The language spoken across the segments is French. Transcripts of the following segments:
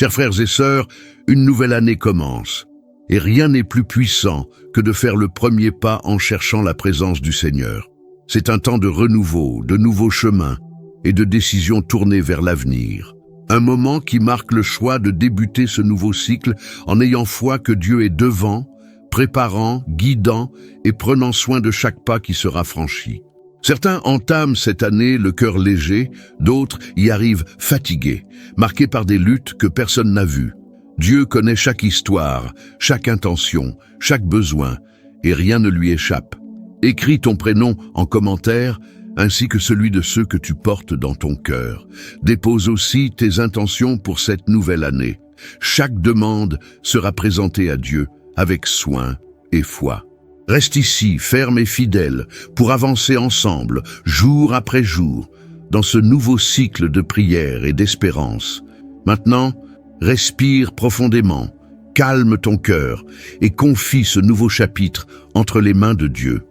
Chers frères et sœurs, une nouvelle année commence. Et rien n'est plus puissant que de faire le premier pas en cherchant la présence du Seigneur. C'est un temps de renouveau, de nouveaux chemins et de décisions tournées vers l'avenir. Un moment qui marque le choix de débuter ce nouveau cycle en ayant foi que Dieu est devant, préparant, guidant et prenant soin de chaque pas qui sera franchi. Certains entament cette année le cœur léger, d'autres y arrivent fatigués, marqués par des luttes que personne n'a vues. Dieu connaît chaque histoire, chaque intention, chaque besoin, et rien ne lui échappe. Écris ton prénom en commentaire, ainsi que celui de ceux que tu portes dans ton cœur. Dépose aussi tes intentions pour cette nouvelle année. Chaque demande sera présentée à Dieu avec soin et foi. Reste ici, ferme et fidèle, pour avancer ensemble, jour après jour, dans ce nouveau cycle de prière et d'espérance. Maintenant, respire profondément, calme ton cœur et confie ce nouveau chapitre entre les mains de Dieu.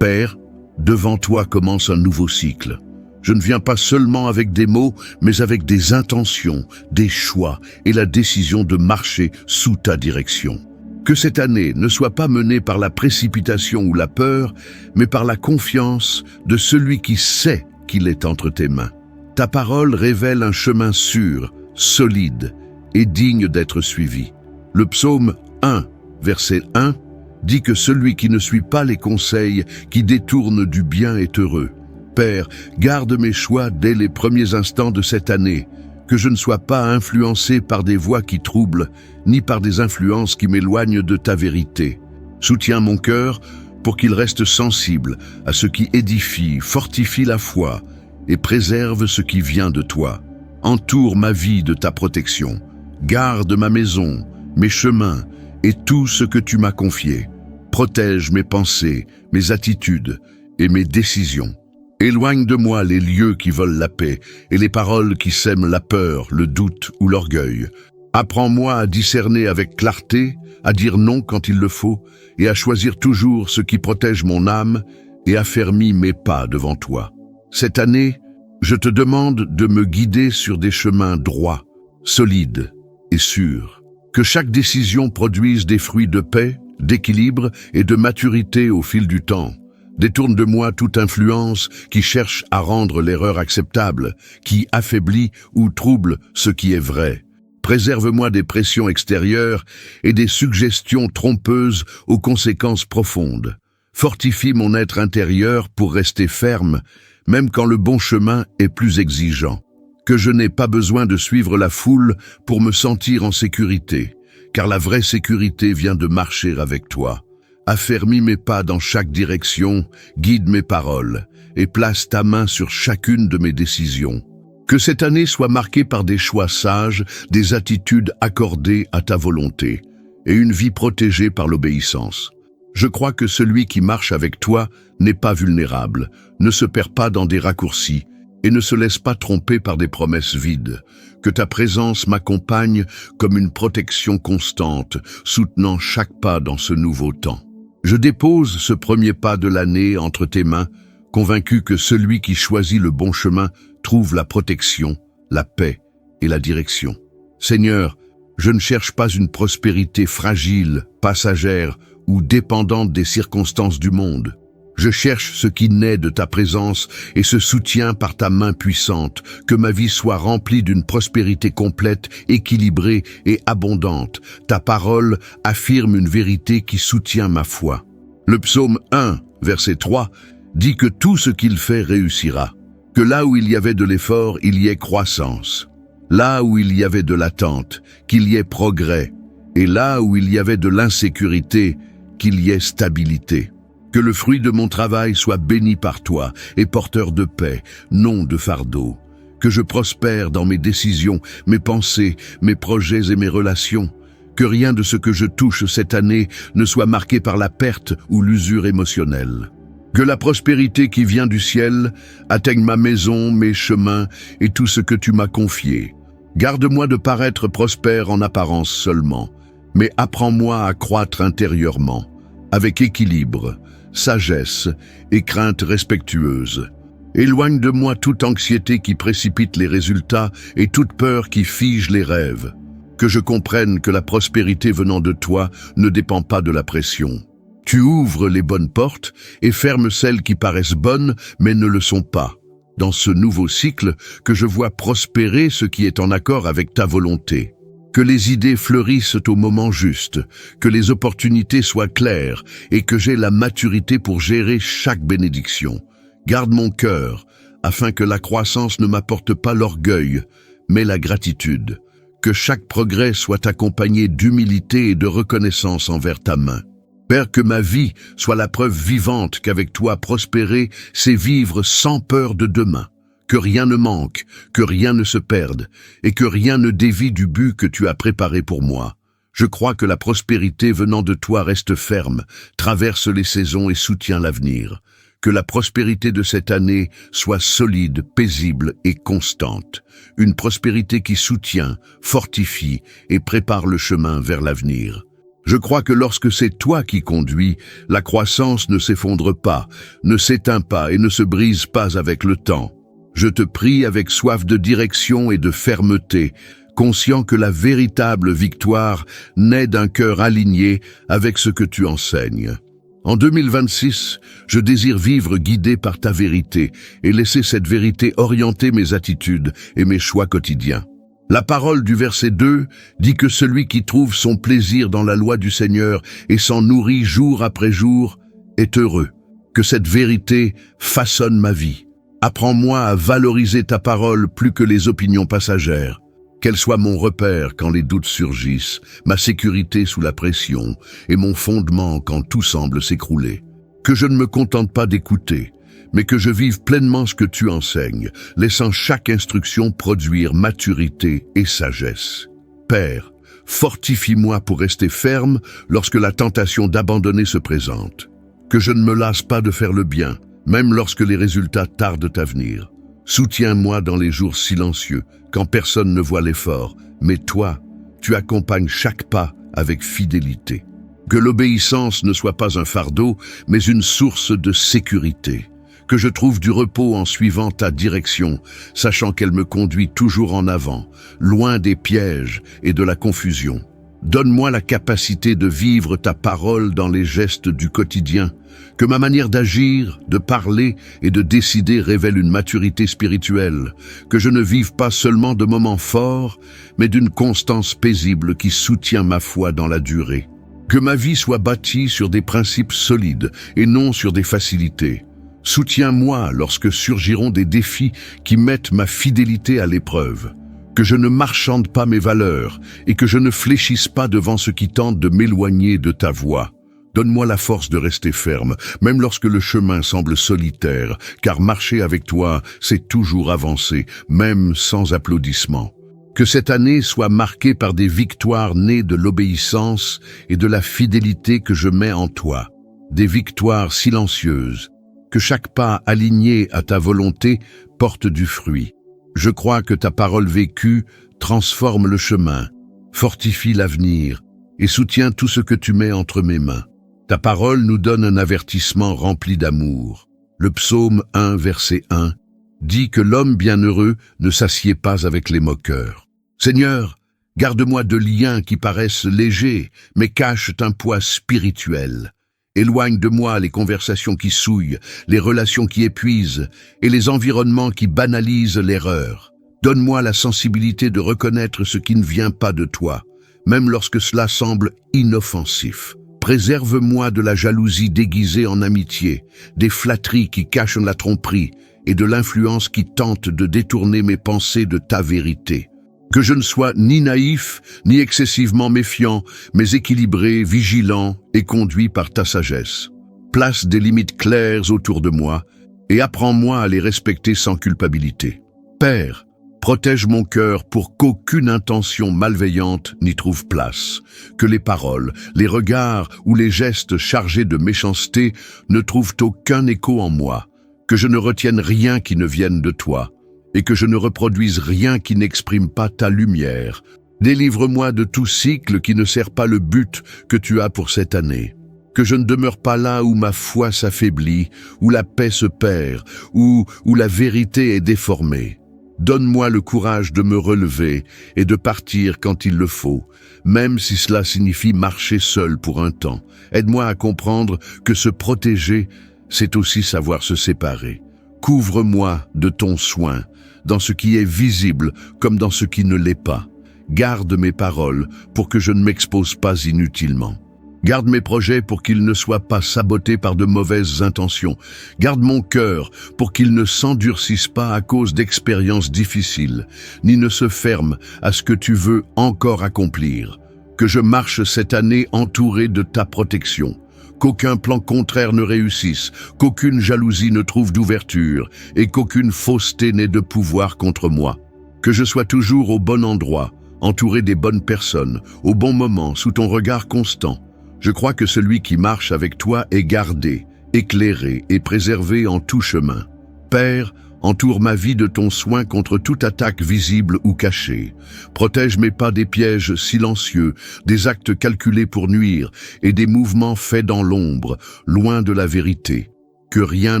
Père, devant toi commence un nouveau cycle. Je ne viens pas seulement avec des mots, mais avec des intentions, des choix et la décision de marcher sous ta direction. Que cette année ne soit pas menée par la précipitation ou la peur, mais par la confiance de celui qui sait qu'il est entre tes mains. Ta parole révèle un chemin sûr, solide et digne d'être suivi. Le psaume 1, verset 1, dit que celui qui ne suit pas les conseils qui détournent du bien est heureux. Père, garde mes choix dès les premiers instants de cette année, que je ne sois pas influencé par des voix qui troublent, ni par des influences qui m'éloignent de ta vérité. Soutiens mon cœur pour qu'il reste sensible à ce qui édifie, fortifie la foi, et préserve ce qui vient de toi. Entoure ma vie de ta protection. Garde ma maison, mes chemins et tout ce que tu m'as confié. Protège mes pensées, mes attitudes et mes décisions. Éloigne de moi les lieux qui veulent la paix et les paroles qui sèment la peur, le doute ou l'orgueil. Apprends-moi à discerner avec clarté, à dire non quand il le faut et à choisir toujours ce qui protège mon âme et affermit mes pas devant toi. Cette année, je te demande de me guider sur des chemins droits, solides et sûrs. Que chaque décision produise des fruits de paix, d'équilibre et de maturité au fil du temps. Détourne de moi toute influence qui cherche à rendre l'erreur acceptable, qui affaiblit ou trouble ce qui est vrai. Préserve-moi des pressions extérieures et des suggestions trompeuses aux conséquences profondes. Fortifie mon être intérieur pour rester ferme, même quand le bon chemin est plus exigeant. Que je n'ai pas besoin de suivre la foule pour me sentir en sécurité, car la vraie sécurité vient de marcher avec toi. Affermis mes pas dans chaque direction, guide mes paroles et place ta main sur chacune de mes décisions. Que cette année soit marquée par des choix sages, des attitudes accordées à ta volonté et une vie protégée par l'obéissance. Je crois que celui qui marche avec toi n'est pas vulnérable, ne se perd pas dans des raccourcis et ne se laisse pas tromper par des promesses vides. Que ta présence m'accompagne comme une protection constante, soutenant chaque pas dans ce nouveau temps. Je dépose ce premier pas de l'année entre tes mains, convaincu que celui qui choisit le bon chemin trouve la protection, la paix et la direction. Seigneur, je ne cherche pas une prospérité fragile, passagère ou dépendante des circonstances du monde. Je cherche ce qui naît de ta présence et se soutient par ta main puissante, que ma vie soit remplie d'une prospérité complète, équilibrée et abondante. Ta parole affirme une vérité qui soutient ma foi. Le psaume 1, verset 3, dit que tout ce qu'il fait réussira. Que là où il y avait de l'effort, il y ait croissance. Là où il y avait de l'attente, qu'il y ait progrès. Et là où il y avait de l'insécurité, qu'il y ait stabilité. Que le fruit de mon travail soit béni par toi et porteur de paix, non de fardeau. Que je prospère dans mes décisions, mes pensées, mes projets et mes relations. Que rien de ce que je touche cette année ne soit marqué par la perte ou l'usure émotionnelle. Que la prospérité qui vient du ciel atteigne ma maison, mes chemins et tout ce que tu m'as confié. Garde-moi de paraître prospère en apparence seulement, mais apprends-moi à croître intérieurement, avec équilibre, sagesse et crainte respectueuse. Éloigne de moi toute anxiété qui précipite les résultats et toute peur qui fige les rêves. Que je comprenne que la prospérité venant de toi ne dépend pas de la pression. Tu ouvres les bonnes portes et fermes celles qui paraissent bonnes mais ne le sont pas. Dans ce nouveau cycle, que je vois prospérer ce qui est en accord avec ta volonté. Que les idées fleurissent au moment juste, que les opportunités soient claires et que j'ai la maturité pour gérer chaque bénédiction. Garde mon cœur, afin que la croissance ne m'apporte pas l'orgueil, mais la gratitude. Que chaque progrès soit accompagné d'humilité et de reconnaissance envers ta main. Père, que ma vie soit la preuve vivante qu'avec toi prospérer, c'est vivre sans peur de demain. Que rien ne manque, que rien ne se perde, et que rien ne dévie du but que tu as préparé pour moi. Je crois que la prospérité venant de toi reste ferme, traverse les saisons et soutient l'avenir. Que la prospérité de cette année soit solide, paisible et constante. Une prospérité qui soutient, fortifie et prépare le chemin vers l'avenir. Je crois que lorsque c'est toi qui conduis, la croissance ne s'effondre pas, ne s'éteint pas et ne se brise pas avec le temps. Je te prie avec soif de direction et de fermeté, conscient que la véritable victoire naît d'un cœur aligné avec ce que tu enseignes. En 2026, je désire vivre guidé par ta vérité et laisser cette vérité orienter mes attitudes et mes choix quotidiens. La parole du verset 2 dit que celui qui trouve son plaisir dans la loi du Seigneur et s'en nourrit jour après jour est heureux. Que cette vérité façonne ma vie. Apprends-moi à valoriser ta parole plus que les opinions passagères. Qu'elle soit mon repère quand les doutes surgissent, ma sécurité sous la pression et mon fondement quand tout semble s'écrouler. Que je ne me contente pas d'écouter, mais que je vive pleinement ce que tu enseignes, laissant chaque instruction produire maturité et sagesse. Père, fortifie-moi pour rester ferme lorsque la tentation d'abandonner se présente. Que je ne me lasse pas de faire le bien, même lorsque les résultats tardent à venir. Soutiens-moi dans les jours silencieux, quand personne ne voit l'effort, mais toi, tu accompagnes chaque pas avec fidélité. Que l'obéissance ne soit pas un fardeau, mais une source de sécurité. Que je trouve du repos en suivant ta direction, sachant qu'elle me conduit toujours en avant, loin des pièges et de la confusion. Donne-moi la capacité de vivre ta parole dans les gestes du quotidien, que ma manière d'agir, de parler et de décider révèle une maturité spirituelle, que je ne vive pas seulement de moments forts, mais d'une constance paisible qui soutient ma foi dans la durée. Que ma vie soit bâtie sur des principes solides et non sur des facilités. Soutiens-moi lorsque surgiront des défis qui mettent ma fidélité à l'épreuve. Que je ne marchande pas mes valeurs et que je ne fléchisse pas devant ce qui tente de m'éloigner de ta voie. Donne-moi la force de rester ferme, même lorsque le chemin semble solitaire, car marcher avec toi, c'est toujours avancer, même sans applaudissements. Que cette année soit marquée par des victoires nées de l'obéissance et de la fidélité que je mets en toi. Des victoires silencieuses. Que chaque pas aligné à ta volonté porte du fruit. Je crois que ta parole vécue transforme le chemin, fortifie l'avenir et soutient tout ce que tu mets entre mes mains. Ta parole nous donne un avertissement rempli d'amour. Le psaume 1, verset 1, dit que l'homme bienheureux ne s'assied pas avec les moqueurs. Seigneur, garde-moi de liens qui paraissent légers, mais cachent un poids spirituel. Éloigne de moi les conversations qui souillent, les relations qui épuisent et les environnements qui banalisent l'erreur. Donne-moi la sensibilité de reconnaître ce qui ne vient pas de toi, même lorsque cela semble inoffensif. Préserve-moi de la jalousie déguisée en amitié, des flatteries qui cachent la tromperie et de l'influence qui tente de détourner mes pensées de ta vérité. Que je ne sois ni naïf, ni excessivement méfiant, mais équilibré, vigilant et conduit par ta sagesse. Place des limites claires autour de moi et apprends-moi à les respecter sans culpabilité. Père, protège mon cœur pour qu'aucune intention malveillante n'y trouve place, que les paroles, les regards ou les gestes chargés de méchanceté ne trouvent aucun écho en moi, que je ne retienne rien qui ne vienne de toi, et que je ne reproduise rien qui n'exprime pas ta lumière. Délivre-moi de tout cycle qui ne sert pas le but que tu as pour cette année. Que je ne demeure pas là où ma foi s'affaiblit, où la paix se perd, où la vérité est déformée. Donne-moi le courage de me relever et de partir quand il le faut, même si cela signifie marcher seul pour un temps. Aide-moi à comprendre que se protéger, c'est aussi savoir se séparer. Couvre-moi de ton soin, dans ce qui est visible comme dans ce qui ne l'est pas. Garde mes paroles pour que je ne m'expose pas inutilement. Garde mes projets pour qu'ils ne soient pas sabotés par de mauvaises intentions. Garde mon cœur pour qu'il ne s'endurcisse pas à cause d'expériences difficiles, ni ne se ferme à ce que tu veux encore accomplir. Que je marche cette année entouré de ta protection. Qu'aucun plan contraire ne réussisse, qu'aucune jalousie ne trouve d'ouverture et qu'aucune fausseté n'ait de pouvoir contre moi. Que je sois toujours au bon endroit, entouré des bonnes personnes, au bon moment, sous ton regard constant. Je crois que celui qui marche avec toi est gardé, éclairé et préservé en tout chemin. Père, entoure ma vie de ton soin contre toute attaque visible ou cachée. Protège mes pas des pièges silencieux, des actes calculés pour nuire et des mouvements faits dans l'ombre, loin de la vérité. Que rien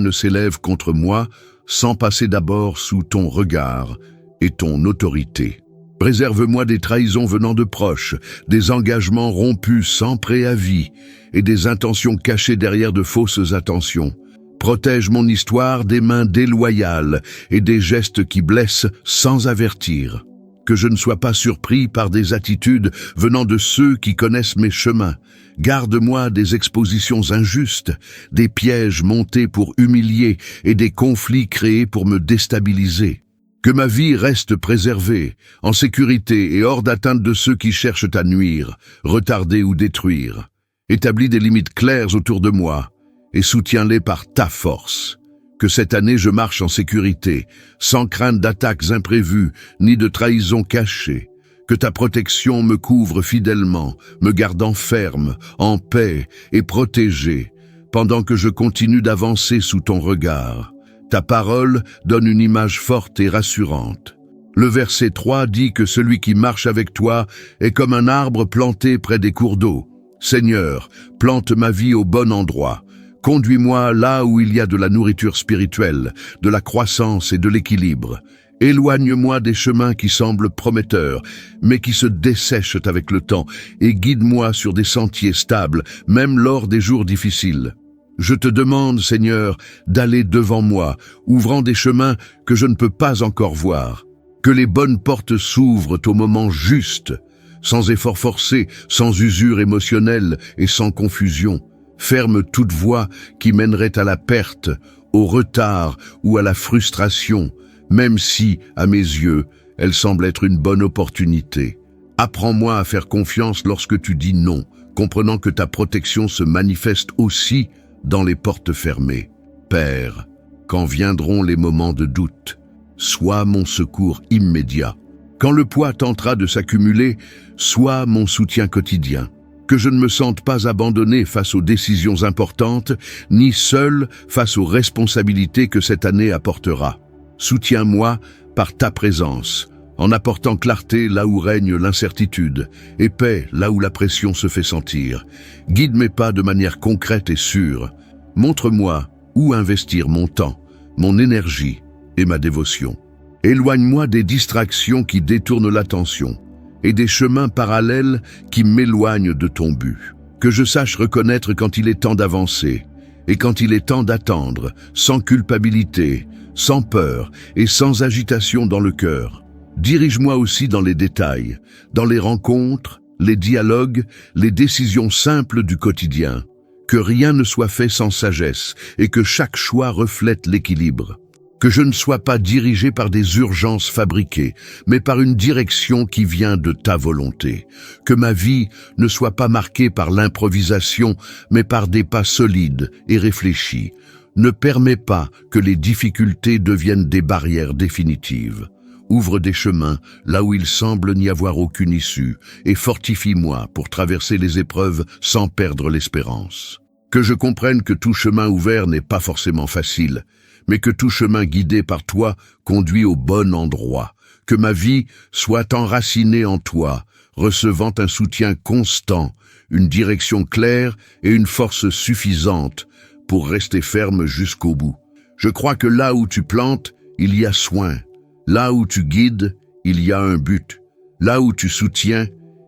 ne s'élève contre moi sans passer d'abord sous ton regard et ton autorité. Préserve-moi des trahisons venant de proches, des engagements rompus sans préavis et des intentions cachées derrière de fausses attentions. Protège mon histoire des mains déloyales et des gestes qui blessent sans avertir. Que je ne sois pas surpris par des attitudes venant de ceux qui connaissent mes chemins. Garde-moi des expositions injustes, des pièges montés pour humilier et des conflits créés pour me déstabiliser. Que ma vie reste préservée, en sécurité et hors d'atteinte de ceux qui cherchent à nuire, retarder ou détruire. Établis des limites claires autour de moi et soutiens-les par ta force. Que cette année je marche en sécurité, sans crainte d'attaques imprévues ni de trahisons cachées. Que ta protection me couvre fidèlement, me gardant ferme, en paix et protégé, pendant que je continue d'avancer sous ton regard. Ta parole donne une image forte et rassurante. Le verset 3 dit que celui qui marche avec toi est comme un arbre planté près des cours d'eau. Seigneur, plante ma vie au bon endroit. Conduis-moi là où il y a de la nourriture spirituelle, de la croissance et de l'équilibre. Éloigne-moi des chemins qui semblent prometteurs, mais qui se dessèchent avec le temps, et guide-moi sur des sentiers stables, même lors des jours difficiles. Je te demande, Seigneur, d'aller devant moi, ouvrant des chemins que je ne peux pas encore voir. Que les bonnes portes s'ouvrent au moment juste, sans effort forcé, sans usure émotionnelle et sans confusion. Ferme toute voie qui mènerait à la perte, au retard ou à la frustration, même si, à mes yeux, elle semble être une bonne opportunité. Apprends-moi à faire confiance lorsque tu dis non, comprenant que ta protection se manifeste aussi dans les portes fermées. Père, quand viendront les moments de doute, sois mon secours immédiat. Quand le poids tentera de s'accumuler, sois mon soutien quotidien. Que je ne me sente pas abandonné face aux décisions importantes, ni seul face aux responsabilités que cette année apportera. Soutiens-moi par ta présence, en apportant clarté là où règne l'incertitude, et paix là où la pression se fait sentir. Guide mes pas de manière concrète et sûre. Montre-moi où investir mon temps, mon énergie et ma dévotion. Éloigne-moi des distractions qui détournent l'attention et des chemins parallèles qui m'éloignent de ton but. Que je sache reconnaître quand il est temps d'avancer et quand il est temps d'attendre, sans culpabilité, sans peur et sans agitation dans le cœur. Dirige-moi aussi dans les détails, dans les rencontres, les dialogues, les décisions simples du quotidien. Que rien ne soit fait sans sagesse et que chaque choix reflète l'équilibre. Que je ne sois pas dirigé par des urgences fabriquées, mais par une direction qui vient de ta volonté. Que ma vie ne soit pas marquée par l'improvisation, mais par des pas solides et réfléchis. Ne permets pas que les difficultés deviennent des barrières définitives. Ouvre des chemins là où il semble n'y avoir aucune issue et fortifie-moi pour traverser les épreuves sans perdre l'espérance. Que je comprenne que tout chemin ouvert n'est pas forcément facile, mais que tout chemin guidé par toi conduit au bon endroit. Que ma vie soit enracinée en toi, recevant un soutien constant, une direction claire et une force suffisante pour rester ferme jusqu'au bout. Je crois que là où tu plantes, il y a soin. Là où tu guides, il y a un but. Là où tu soutiens,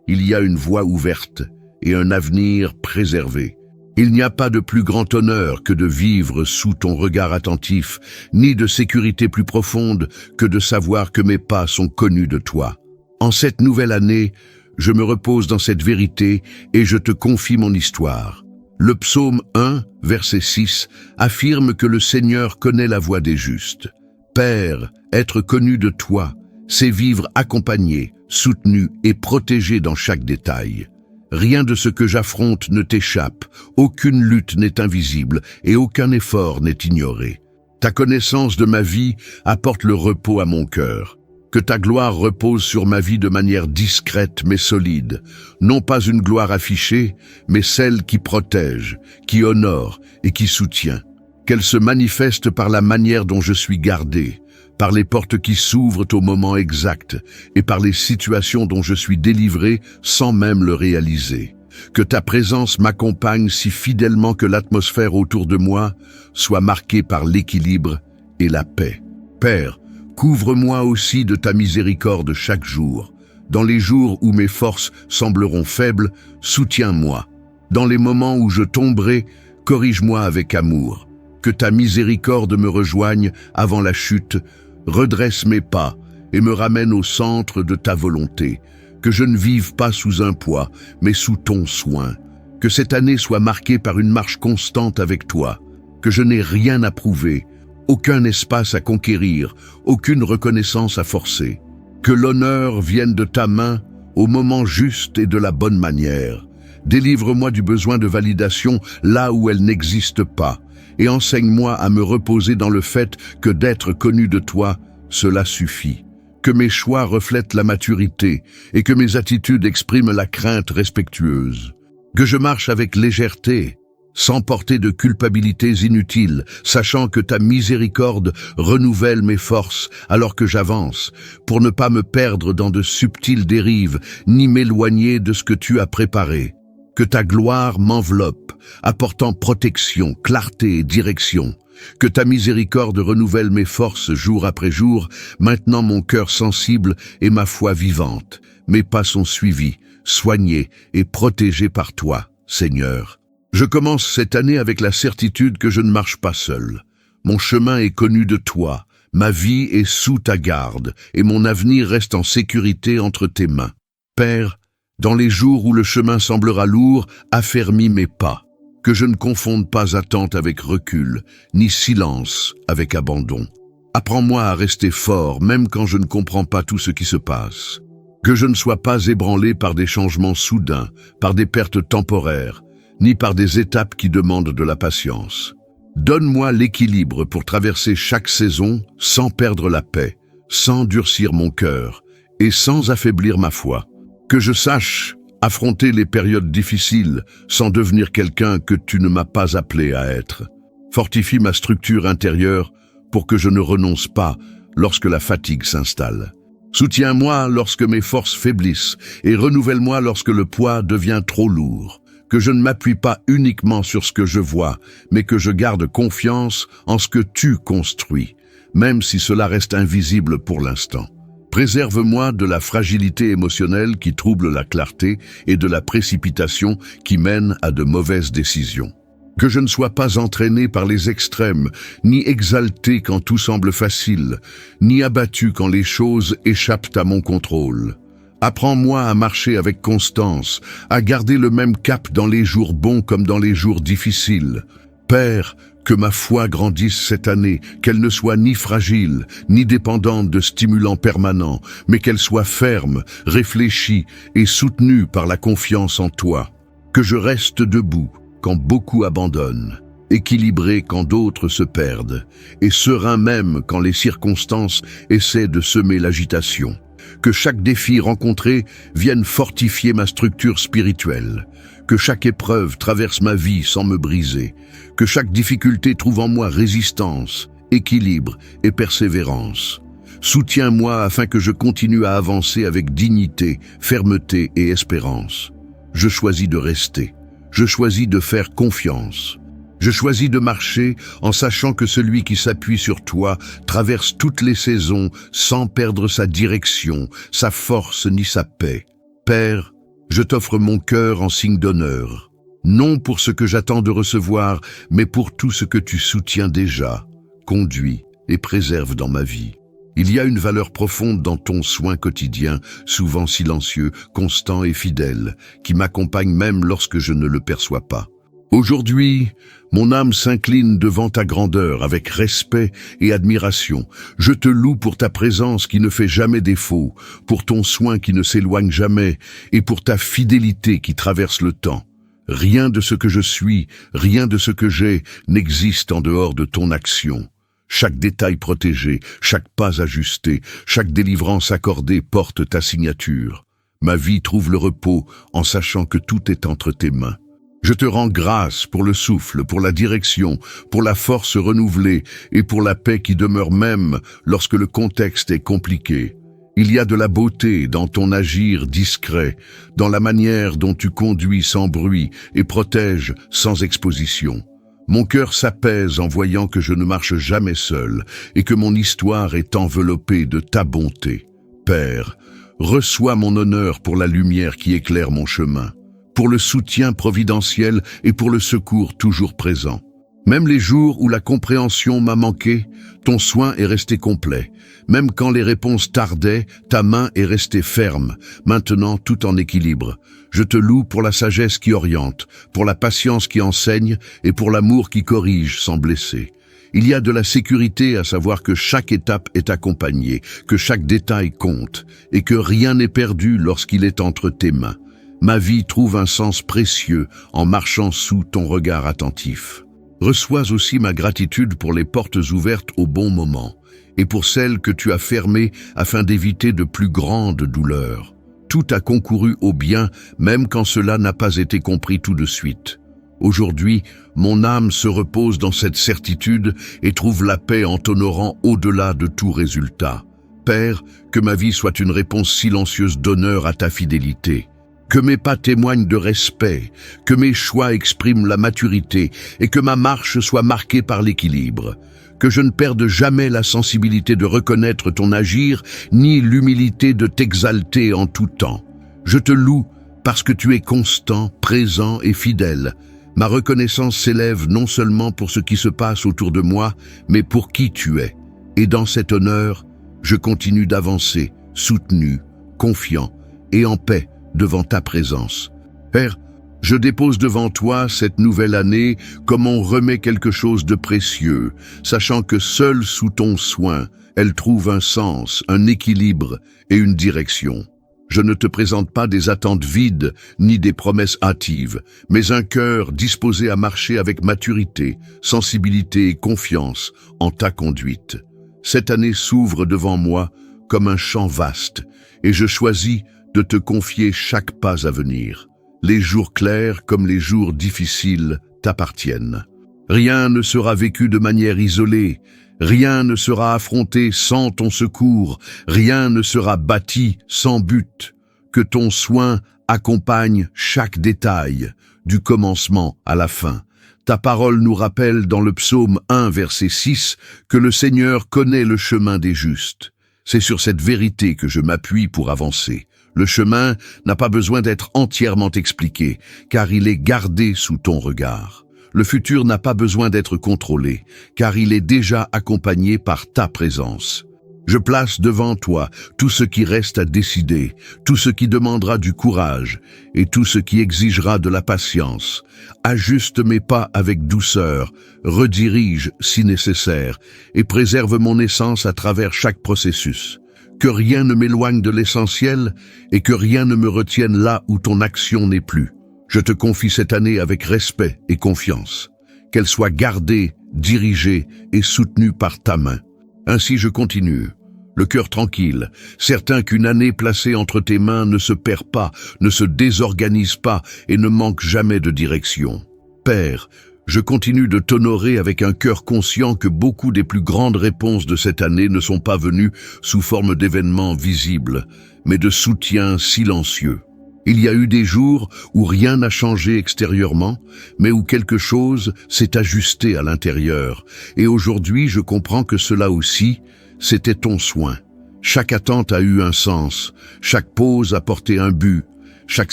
il y a une voie ouverte et un avenir préservé. Il n'y a pas de plus grand honneur que de vivre sous ton regard attentif, ni de sécurité plus profonde que de savoir que mes pas sont connus de toi. En cette nouvelle année, je me repose dans cette vérité et je te confie mon histoire. Le psaume 1, verset 6, affirme que le Seigneur connaît la voie des justes. Père, être connu de toi, c'est vivre accompagné, soutenu et protégé dans chaque détail. Rien de ce que j'affronte ne t'échappe, aucune lutte n'est invisible et aucun effort n'est ignoré. Ta connaissance de ma vie apporte le repos à mon cœur. Que ta gloire repose sur ma vie de manière discrète mais solide, non pas une gloire affichée, mais celle qui protège, qui honore et qui soutient. Qu'elle se manifeste par la manière dont je suis gardé, par les portes qui s'ouvrent au moment exact et par les situations dont je suis délivré sans même le réaliser. Que ta présence m'accompagne si fidèlement que l'atmosphère autour de moi soit marquée par l'équilibre et la paix. Père, couvre-moi aussi de ta miséricorde chaque jour. Dans les jours où mes forces sembleront faibles, soutiens-moi. Dans les moments où je tomberai, corrige-moi avec amour. Que ta miséricorde me rejoigne avant la chute, redresse mes pas et me ramène au centre de ta volonté. Que je ne vive pas sous un poids, mais sous ton soin. Que cette année soit marquée par une marche constante avec toi. Que je n'ai rien à prouver, aucun espace à conquérir, aucune reconnaissance à forcer. Que l'honneur vienne de ta main au moment juste et de la bonne manière. Délivre-moi du besoin de validation là où elle n'existe pas, et enseigne-moi à me reposer dans le fait que d'être connu de toi, cela suffit. Que mes choix reflètent la maturité et que mes attitudes expriment la crainte respectueuse. Que je marche avec légèreté, sans porter de culpabilités inutiles, sachant que ta miséricorde renouvelle mes forces alors que j'avance, pour ne pas me perdre dans de subtiles dérives, ni m'éloigner de ce que tu as préparé. Que ta gloire m'enveloppe, apportant protection, clarté et direction. Que ta miséricorde renouvelle mes forces jour après jour, maintenant mon cœur sensible et ma foi vivante. Mes pas sont suivis, soignés et protégés par toi, Seigneur. Je commence cette année avec la certitude que je ne marche pas seul. Mon chemin est connu de toi, ma vie est sous ta garde, et mon avenir reste en sécurité entre tes mains. Père, dans les jours où le chemin semblera lourd, affermis mes pas. Que je ne confonde pas attente avec recul, ni silence avec abandon. Apprends-moi à rester fort, même quand je ne comprends pas tout ce qui se passe. Que je ne sois pas ébranlé par des changements soudains, par des pertes temporaires, ni par des étapes qui demandent de la patience. Donne-moi l'équilibre pour traverser chaque saison sans perdre la paix, sans durcir mon cœur et sans affaiblir ma foi. Que je sache affronter les périodes difficiles sans devenir quelqu'un que tu ne m'as pas appelé à être. Fortifie ma structure intérieure pour que je ne renonce pas lorsque la fatigue s'installe. Soutiens-moi lorsque mes forces faiblissent et renouvelle-moi lorsque le poids devient trop lourd. Que je ne m'appuie pas uniquement sur ce que je vois, mais que je garde confiance en ce que tu construis, même si cela reste invisible pour l'instant. Préserve-moi de la fragilité émotionnelle qui trouble la clarté et de la précipitation qui mène à de mauvaises décisions. Que je ne sois pas entraîné par les extrêmes, ni exalté quand tout semble facile, ni abattu quand les choses échappent à mon contrôle. Apprends-moi à marcher avec constance, à garder le même cap dans les jours bons comme dans les jours difficiles. Père, que ma foi grandisse cette année, qu'elle ne soit ni fragile, ni dépendante de stimulants permanents, mais qu'elle soit ferme, réfléchie et soutenue par la confiance en toi. Que je reste debout quand beaucoup abandonnent, équilibré quand d'autres se perdent, et serein même quand les circonstances essaient de semer l'agitation. Que chaque défi rencontré vienne fortifier ma structure spirituelle. Que chaque épreuve traverse ma vie sans me briser. Que chaque difficulté trouve en moi résistance, équilibre et persévérance. Soutiens-moi afin que je continue à avancer avec dignité, fermeté et espérance. je choisis de rester. Je choisis de faire confiance. Je choisis de marcher en sachant que celui qui s'appuie sur toi traverse toutes les saisons sans perdre sa direction, sa force ni sa paix. Père, je t'offre mon cœur en signe d'honneur, non pour ce que j'attends de recevoir, mais pour tout ce que tu soutiens déjà, conduis et préserve dans ma vie. Il y a une valeur profonde dans ton soin quotidien, souvent silencieux, constant et fidèle, qui m'accompagne même lorsque je ne le perçois pas. Aujourd'hui, mon âme s'incline devant ta grandeur avec respect et admiration. Je te loue pour ta présence qui ne fait jamais défaut, pour ton soin qui ne s'éloigne jamais et pour ta fidélité qui traverse le temps. Rien de ce que je suis, rien de ce que j'ai n'existe en dehors de ton action. Chaque détail protégé, chaque pas ajusté, chaque délivrance accordée porte ta signature. Ma vie trouve le repos en sachant que tout est entre tes mains. Je te rends grâce pour le souffle, pour la direction, pour la force renouvelée et pour la paix qui demeure même lorsque le contexte est compliqué. Il y a de la beauté dans ton agir discret, dans la manière dont tu conduis sans bruit et protèges sans exposition. Mon cœur s'apaise en voyant que je ne marche jamais seul et que mon histoire est enveloppée de ta bonté. Père, reçois mon honneur pour la lumière qui éclaire mon chemin, pour le soutien providentiel et pour le secours toujours présent. Même les jours où la compréhension m'a manqué, ton soin est resté complet. Même quand les réponses tardaient, ta main est restée ferme, maintenant tout en équilibre. Je te loue pour la sagesse qui oriente, pour la patience qui enseigne et pour l'amour qui corrige sans blesser. Il y a de la sécurité à savoir que chaque étape est accompagnée, que chaque détail compte et que rien n'est perdu lorsqu'il est entre tes mains. Ma vie trouve un sens précieux en marchant sous ton regard attentif. Reçois aussi ma gratitude pour les portes ouvertes au bon moment et pour celles que tu as fermées afin d'éviter de plus grandes douleurs. Tout a concouru au bien, même quand cela n'a pas été compris tout de suite. Aujourd'hui, mon âme se repose dans cette certitude et trouve la paix en t'honorant au-delà de tout résultat. Père, que ma vie soit une réponse silencieuse d'honneur à ta fidélité. Que mes pas témoignent de respect, que mes choix expriment la maturité et que ma marche soit marquée par l'équilibre. Que je ne perde jamais la sensibilité de reconnaître ton agir, ni l'humilité de t'exalter en tout temps. Je te loue parce que tu es constant, présent et fidèle. Ma reconnaissance s'élève non seulement pour ce qui se passe autour de moi, mais pour qui tu es. Et dans cet honneur, je continue d'avancer, soutenu, confiant et en paix devant ta présence. Père, je dépose devant toi cette nouvelle année comme on remet quelque chose de précieux, sachant que seule sous ton soin, elle trouve un sens, un équilibre et une direction. Je ne te présente pas des attentes vides ni des promesses hâtives, mais un cœur disposé à marcher avec maturité, sensibilité et confiance en ta conduite. Cette année s'ouvre devant moi comme un champ vaste, et je choisis de te confier chaque pas à venir. Les jours clairs comme les jours difficiles t'appartiennent. Rien ne sera vécu de manière isolée, rien ne sera affronté sans ton secours, rien ne sera bâti sans but. Que ton soin accompagne chaque détail, du commencement à la fin. Ta parole nous rappelle dans le psaume 1, verset 6, que le Seigneur connaît le chemin des justes. C'est sur cette vérité que je m'appuie pour avancer. Le chemin n'a pas besoin d'être entièrement expliqué, car il est gardé sous ton regard. Le futur n'a pas besoin d'être contrôlé, car il est déjà accompagné par ta présence. Je place devant toi tout ce qui reste à décider, tout ce qui demandera du courage et tout ce qui exigera de la patience. Ajuste mes pas avec douceur, redirige si nécessaire et préserve mon essence à travers chaque processus. Que rien ne m'éloigne de l'essentiel et que rien ne me retienne là où ton action n'est plus. Je te confie cette année avec respect et confiance. Qu'elle soit gardée, dirigée et soutenue par ta main. Ainsi je continue, le cœur tranquille, certain qu'une année placée entre tes mains ne se perd pas, ne se désorganise pas et ne manque jamais de direction. Père, je continue de t'honorer avec un cœur conscient que beaucoup des plus grandes réponses de cette année ne sont pas venues sous forme d'événements visibles, mais de soutien silencieux. Il y a eu des jours où rien n'a changé extérieurement, mais où quelque chose s'est ajusté à l'intérieur. Et aujourd'hui, je comprends que cela aussi, c'était ton soin. Chaque attente a eu un sens, chaque pause a porté un but, chaque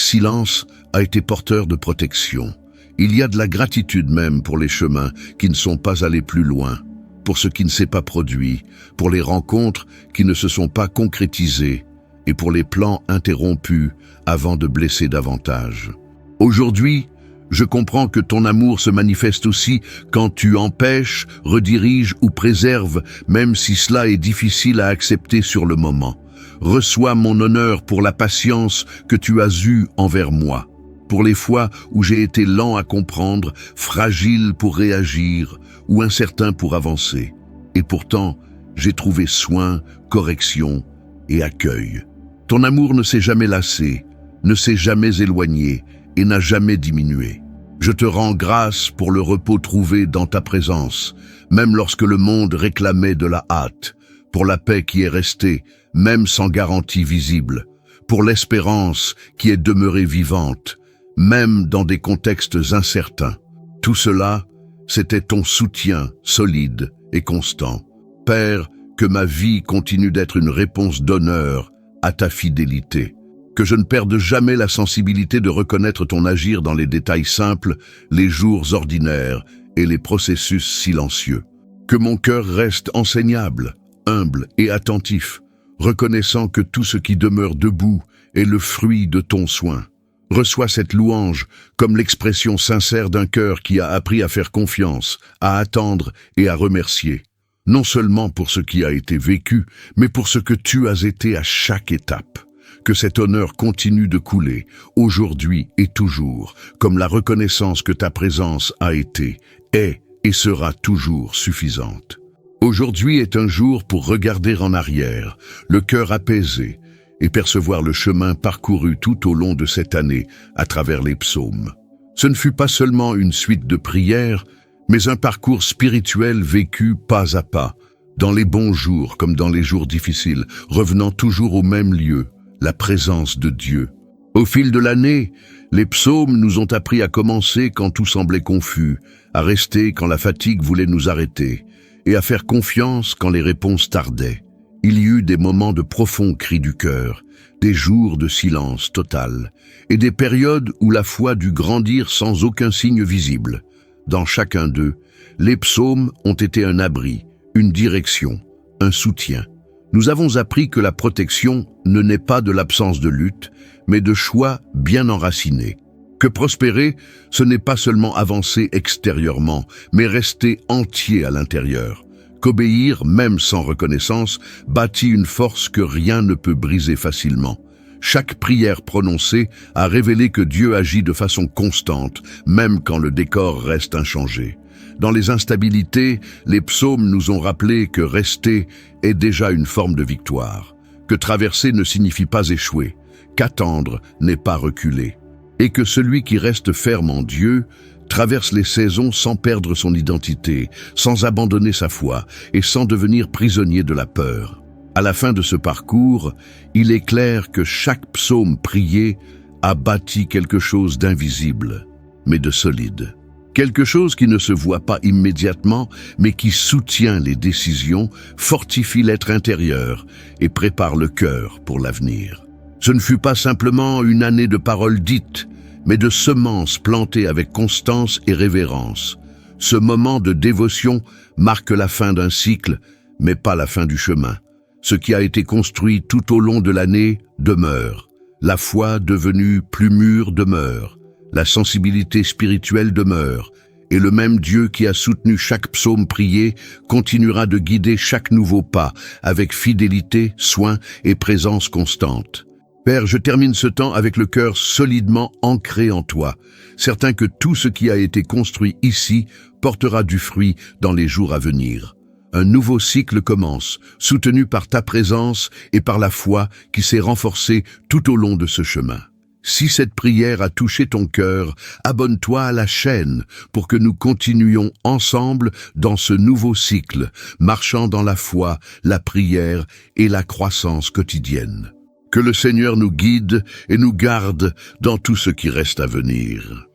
silence a été porteur de protection. Il y a de la gratitude même pour les chemins qui ne sont pas allés plus loin, pour ce qui ne s'est pas produit, pour les rencontres qui ne se sont pas concrétisées, et pour les plans interrompus avant de blesser davantage. Aujourd'hui, je comprends que ton amour se manifeste aussi quand tu empêches, rediriges ou préserves, même si cela est difficile à accepter sur le moment. Reçois mon honneur pour la patience que tu as eue envers moi, pour les fois où j'ai été lent à comprendre, fragile pour réagir ou incertain pour avancer. Et pourtant, j'ai trouvé soin, correction et accueil. Ton amour ne s'est jamais lassé, ne s'est jamais éloigné et n'a jamais diminué. Je te rends grâce pour le repos trouvé dans ta présence, même lorsque le monde réclamait de la hâte, pour la paix qui est restée, même sans garantie visible, pour l'espérance qui est demeurée vivante, même dans des contextes incertains. Tout cela, c'était ton soutien solide et constant. Père, que ma vie continue d'être une réponse d'honneur à ta fidélité. Que je ne perde jamais la sensibilité de reconnaître ton agir dans les détails simples, les jours ordinaires et les processus silencieux. Que mon cœur reste enseignable, humble et attentif, reconnaissant que tout ce qui demeure debout est le fruit de ton soin. Reçois cette louange comme l'expression sincère d'un cœur qui a appris à faire confiance, à attendre et à remercier. Non seulement pour ce qui a été vécu, mais pour ce que tu as été à chaque étape. Que cet honneur continue de couler, aujourd'hui et toujours, comme la reconnaissance que ta présence a été, est et sera toujours suffisante. Aujourd'hui est un jour pour regarder en arrière, le cœur apaisé, et percevoir le chemin parcouru tout au long de cette année à travers les psaumes. Ce ne fut pas seulement une suite de prières, mais un parcours spirituel vécu pas à pas, dans les bons jours comme dans les jours difficiles, revenant toujours au même lieu, la présence de Dieu. Au fil de l'année, les psaumes nous ont appris à commencer quand tout semblait confus, à rester quand la fatigue voulait nous arrêter, et à faire confiance quand les réponses tardaient. Il y eut des moments de profonds cris du cœur, des jours de silence total, et des périodes où la foi dut grandir sans aucun signe visible. Dans chacun d'eux, les psaumes ont été un abri, une direction, un soutien. Nous avons appris que la protection ne naît pas de l'absence de lutte, mais de choix bien enracinés. Que prospérer, ce n'est pas seulement avancer extérieurement, mais rester entier à l'intérieur. Qu'obéir, même sans reconnaissance, bâtit une force que rien ne peut briser facilement. Chaque prière prononcée a révélé que Dieu agit de façon constante, même quand le décor reste inchangé. Dans les instabilités, les psaumes nous ont rappelé que rester est déjà une forme de victoire, que traverser ne signifie pas échouer, qu'attendre n'est pas reculer, et que celui qui reste ferme en Dieu traverse les saisons sans perdre son identité, sans abandonner sa foi et sans devenir prisonnier de la peur. À la fin de ce parcours, il est clair que chaque psaume prié a bâti quelque chose d'invisible, mais de solide. Quelque chose qui ne se voit pas immédiatement, mais qui soutient les décisions, fortifie l'être intérieur et prépare le cœur pour l'avenir. Ce ne fut pas simplement une année de paroles dites, mais de semences plantées avec constance et révérence. Ce moment de dévotion marque la fin d'un cycle, mais pas la fin du chemin. Ce qui a été construit tout au long de l'année demeure. La foi devenue plus mûre demeure. La sensibilité spirituelle demeure. Et le même Dieu qui a soutenu chaque psaume prié continuera de guider chaque nouveau pas avec fidélité, soin et présence constante. Père, je termine ce temps avec le cœur solidement ancré en toi, certain que tout ce qui a été construit ici portera du fruit dans les jours à venir. Un nouveau cycle commence, soutenu par ta présence et par la foi qui s'est renforcée tout au long de ce chemin. Si cette prière a touché ton cœur, abonne-toi à la chaîne pour que nous continuions ensemble dans ce nouveau cycle, marchant dans la foi, la prière et la croissance quotidienne. Que le Seigneur nous guide et nous garde dans tout ce qui reste à venir.